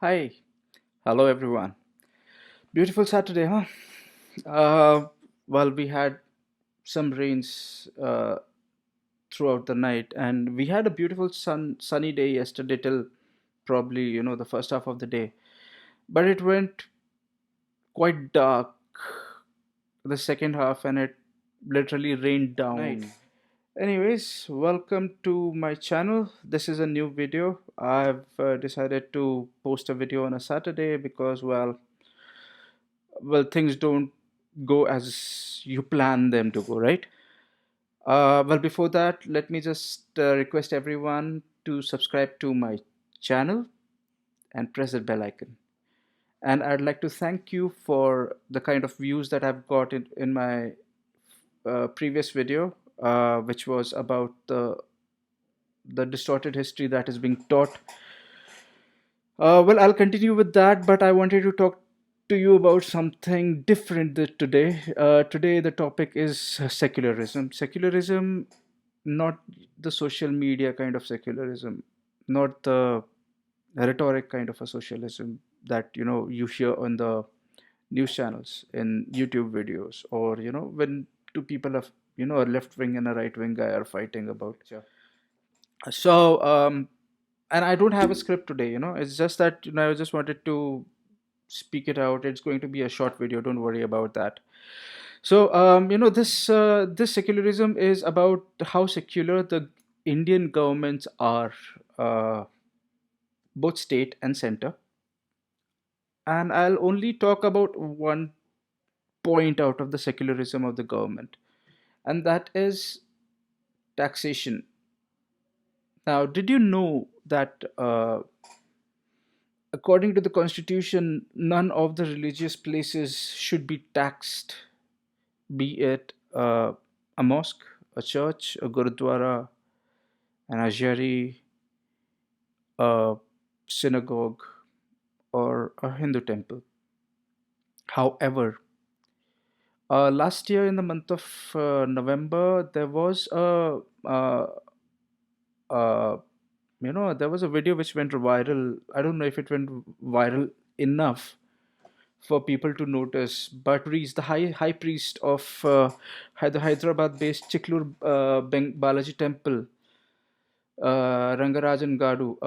Hi, hello everyone. Beautiful Saturday, huh? Uh, well, we had some rains throughout the night, and we had a beautiful sunny day yesterday till probably the first half of the day. But it went quite dark the second half, and it literally rained down. Nice. Anyways, welcome to my channel. This is a new video. I've decided to post a video on a Saturday because, well, things don't go as you plan them to go, right? Well, before that, let me just request everyone to subscribe to my channel and press the bell icon. And I'd like to thank you for the kind of views that I've got in my previous video, which was about the distorted history that is being taught. Well, I'll continue with that, but I wanted to talk to you about something different today. Today, the topic is secularism. Secularism, not the social media kind of secularism, not the rhetoric kind of a socialism that you hear on the news channels in YouTube videos, or when two people have a left wing and a right wing guy are fighting about. Sure. So, and I don't have a script today. It's just that I just wanted to speak it out. It's going to be a short video. Don't worry about that. So, this secularism is about how secular the Indian governments are, uh, both state and center. And I'll only talk about one point out of the secularism of the government, and that is taxation. Now, did you know that according to the constitution, none of the religious places should be taxed, be it a mosque, a church, a gurudwara, an ajari, a synagogue, or a Hindu temple. However, last year in the month of November, there was uh, uh, there was a video which went viral. I don't know if it went viral enough for people to notice, but priest, the high priest of the Hyderabad-based Chiklur Balaji temple, Rangarajan Gadu,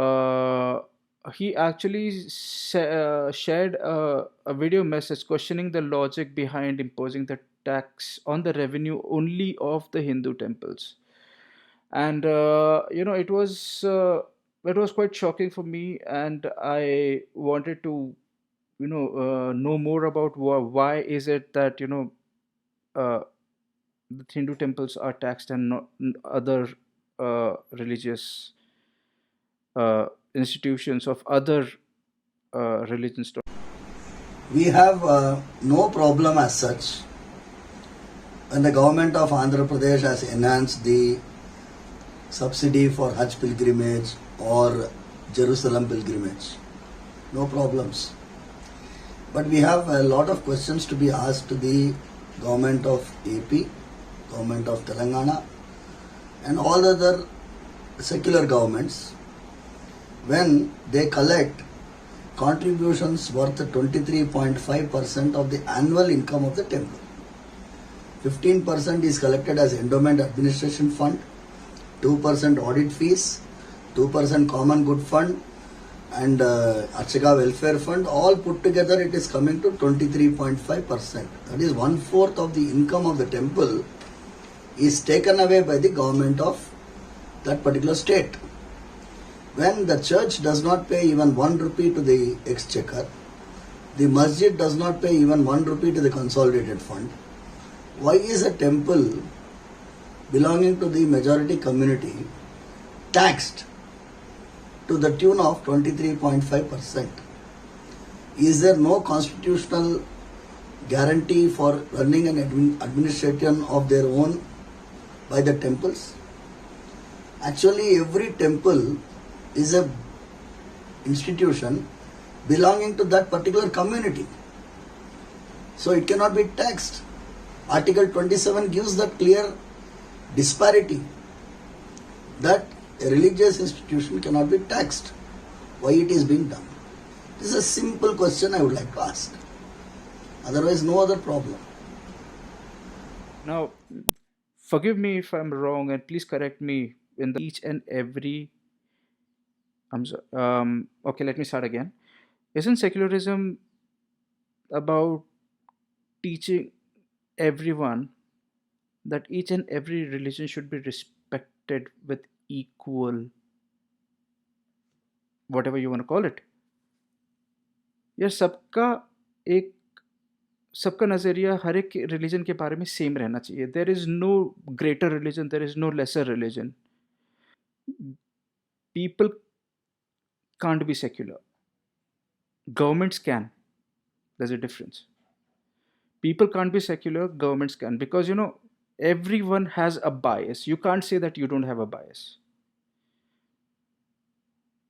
he actually shared a video message questioning the logic behind imposing the tax on the revenue only of the Hindu temples. And it was quite shocking for me, and I wanted to know more about why is it that uh, the Hindu temples are taxed and not other religious institutions of other religions. We have no problem as such when the government of Andhra Pradesh has enhanced the subsidy for Hajj pilgrimage or Jerusalem pilgrimage. No problems. But we have a lot of questions to be asked to the government of AP, government of Telangana, and all other secular governments when they collect contributions worth 23.5% of the annual income of the temple. 15% is collected as endowment administration fund, 2% audit fees, 2% common good fund, and Archaka welfare fund. All put together, it is coming to 23.5%. That is 1/4 of the income of the temple is taken away by the government of that particular state. When the church does not pay even 1 rupee to the exchequer, the masjid does not pay even 1 rupee to the consolidated fund, why is a temple belonging to the majority community taxed to the tune of 23.5%? Is there no constitutional guarantee for running an administration of their own by the temples? Actually, every temple is a institution belonging to that particular community. So it cannot be taxed. Article 27 gives that clear disparity that a religious institution cannot be taxed. Why it is being done? This is a simple question I would like to ask. Otherwise, no other problem. Now, forgive me if I'm wrong, and please correct me in the each and every. Okay, let me start again. Isn't secularism about teaching everyone that each and every religion should be respected with equal, whatever you want to call it? यार एक सबका नज़रिया हर एक religion के बारे में same रहना चाहिए. There is no greater religion, there is no lesser religion. People can't be secular. Governments can. There's a difference. People can't be secular, governments can. Because, everyone has a bias. You can't say that you don't have a bias.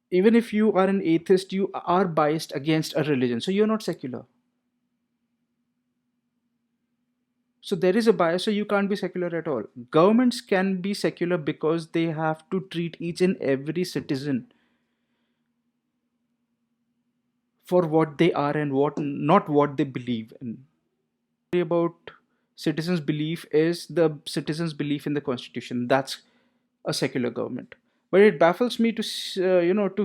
Even if you are an atheist, you are biased against a religion. So you're not secular. So there is a bias, so you can't be secular at all. Governments can be secular because they have to treat each and every citizen for what they are and what not what they believe in. About citizens' belief is the citizens' belief in the constitution. That's a secular government. But it baffles me to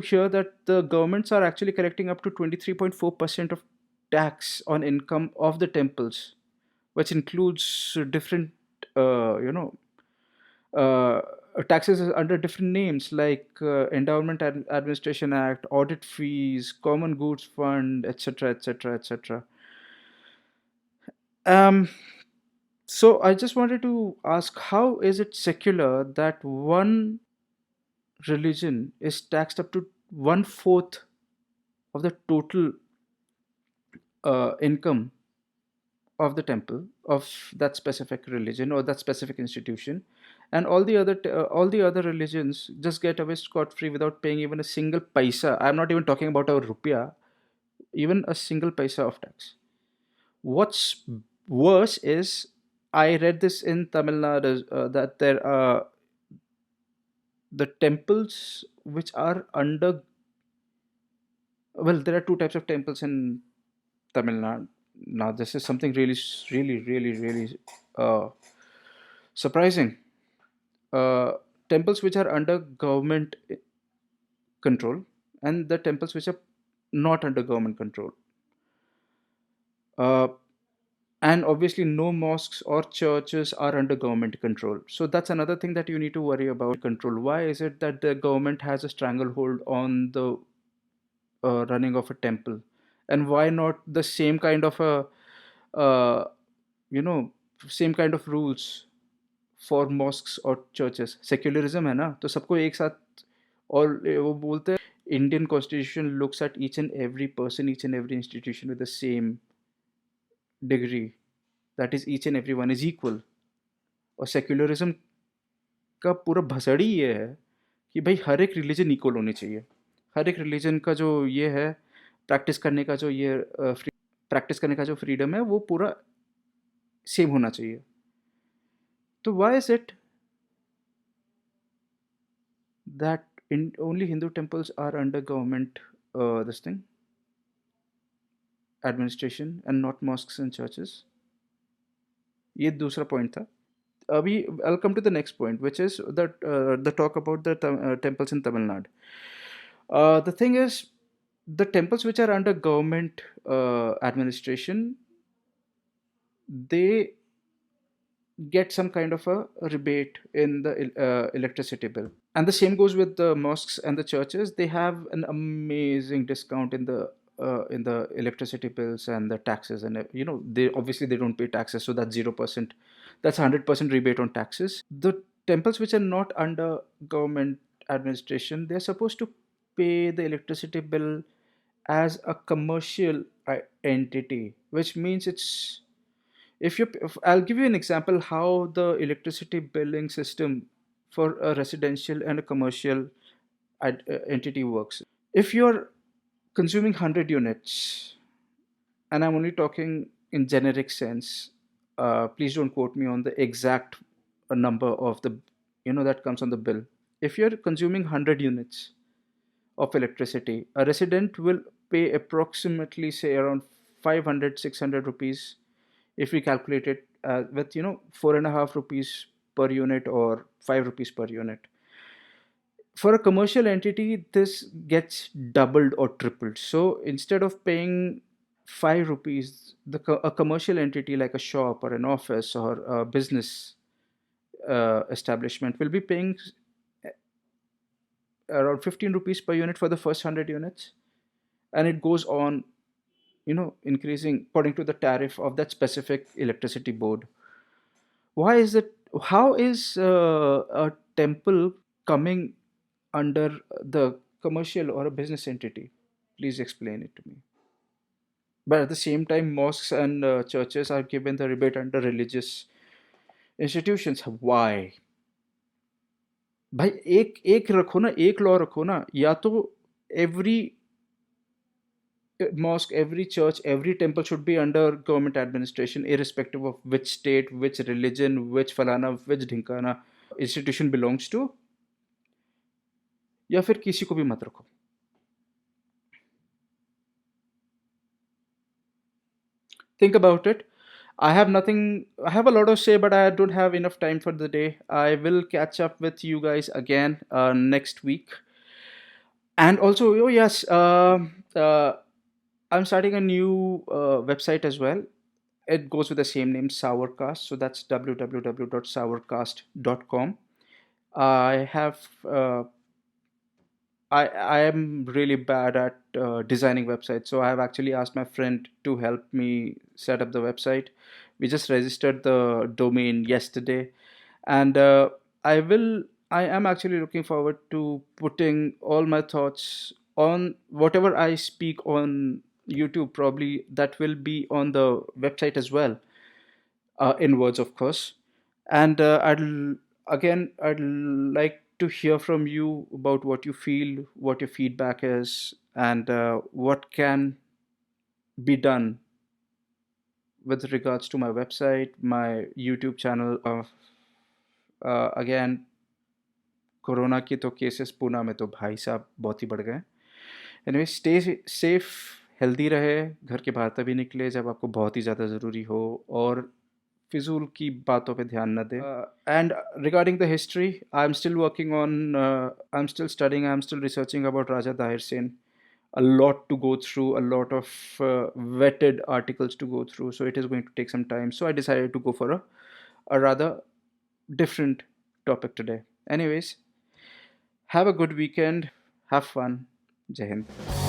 hear that the governments are actually collecting up to 23.4% of tax on income of the temples, which includes different uh, you know uh, taxes under different names like endowment administration act, audit fees, common goods fund, etc., etc., etc. um so I just wanted to ask, how is it secular that one religion is taxed up to one fourth of the total income of the temple of that specific religion or that specific institution, and all the other religions just get away scot free without paying even a single paisa? I'm not even talking about a rupiah, even a single paisa of tax. What's worse is, I read this in Tamil Nadu, that there are the temples which are under, well, there are two types of temples in Tamil Nadu. Now, this is something really, really, really, really surprising. Uh, Temples which are under government control and the temples which are not under government control. Uh, and obviously, no mosques or churches are under government control. So that's another thing that you need to worry about control. Why is it that the government has a stranglehold on the running of a temple? And why not the same kind of a uh, you know same kind of rules for mosques और churches? Secularism है ना, तो सबको एक साथ. और वो बोलते हैं Indian constitution looks at each and every person, each and every institution with the same degree, that is each and every one is equal. और सेक्युलरिज्म का पूरा भसड़ी ये है कि भाई हर एक रिलीजन इक्वल होनी चाहिए. हर एक रिलीजन का जो ये है प्रैक्टिस करने का जो ये प्रैक्टिस करने का जो फ्रीडम है वो पूरा सेम होना चाहिए. तो why is it that in only Hindu temples are under government this thing administration and not mosques and churches? ये दूसरा point था. अभी I'll come to the next point, which is that the talk about the temples in Tamil Nadu. The thing is, the temples which are under government administration, they get some kind of a rebate in the electricity bill. And the same goes with the mosques and the churches. They have an amazing discount in the electricity bills and the taxes, and they obviously they don't pay taxes, so that's 0%. That's 100% rebate on taxes. The temples which are not under government administration, they're supposed to pay the electricity bill as a commercial entity, which means it's, if I'll give you an example how the electricity billing system for a residential and a commercial entity works. If you're consuming 100 units, and I'm only talking in generic sense, please don't quote me on the exact number of the that comes on the bill. If you're consuming 100 units of electricity, a resident will pay approximately, say, around 500, 600 rupees if we calculate it with, 4.5 rupees per unit or 5 rupees per unit. For a commercial entity, this gets doubled or tripled. So instead of paying 5 rupees, a commercial entity like a shop or an office or a business establishment will be paying around 15 rupees per unit for the first 100 units, and it goes on, increasing according to the tariff of that specific electricity board. Why is it? How is a temple coming under the commercial or a business entity? Please explain it to me. But at the same time, mosques and churches are given the rebate under religious institutions. Why? भाई एक एक रखो ना, एक law रखो ना, या तो every mosque, every church, every temple should be under government administration, irrespective of which state, which religion, which falana, which ढिंकाना institution belongs to, या फिर किसी को भी मत रखो. Think about it. I have nothing, I have a lot to say, but I don't have enough time for the day. I will catch up with you guys again next week. And also, oh, yes, I'm starting a new website as well. It goes with the same name, Sourcast. So that's www.sourcast.com. I have I am really bad at designing websites, so I have actually asked my friend to help me set up the website. We just registered the domain yesterday, and I will. I am actually looking forward to putting all my thoughts on whatever I speak on YouTube. Probably that will be on the website as well, in words, of course. And I'd like to hear from you about what you feel, what your feedback is, and what can be done with regards to my website, my YouTube channel. Again, corona की तो cases Pune में तो भाई साहब बहुत ही बढ़ गए. Anyway, stay safe, healthy रहे, घर के बाहर तभी निकले जब आपको बहुत ही ज़्यादा ज़रूरी हो, और फिजूल की बातों पे ध्यान न दें. And regarding the history, I am still working on, I am still studying, I am still researching about Raja Dahir Sen. A lot to go through, a lot of vetted articles to go through, so it is going to take some time. So I decided to go for a rather different topic today. Anyways, have a good weekend, have fun. Jai Hind.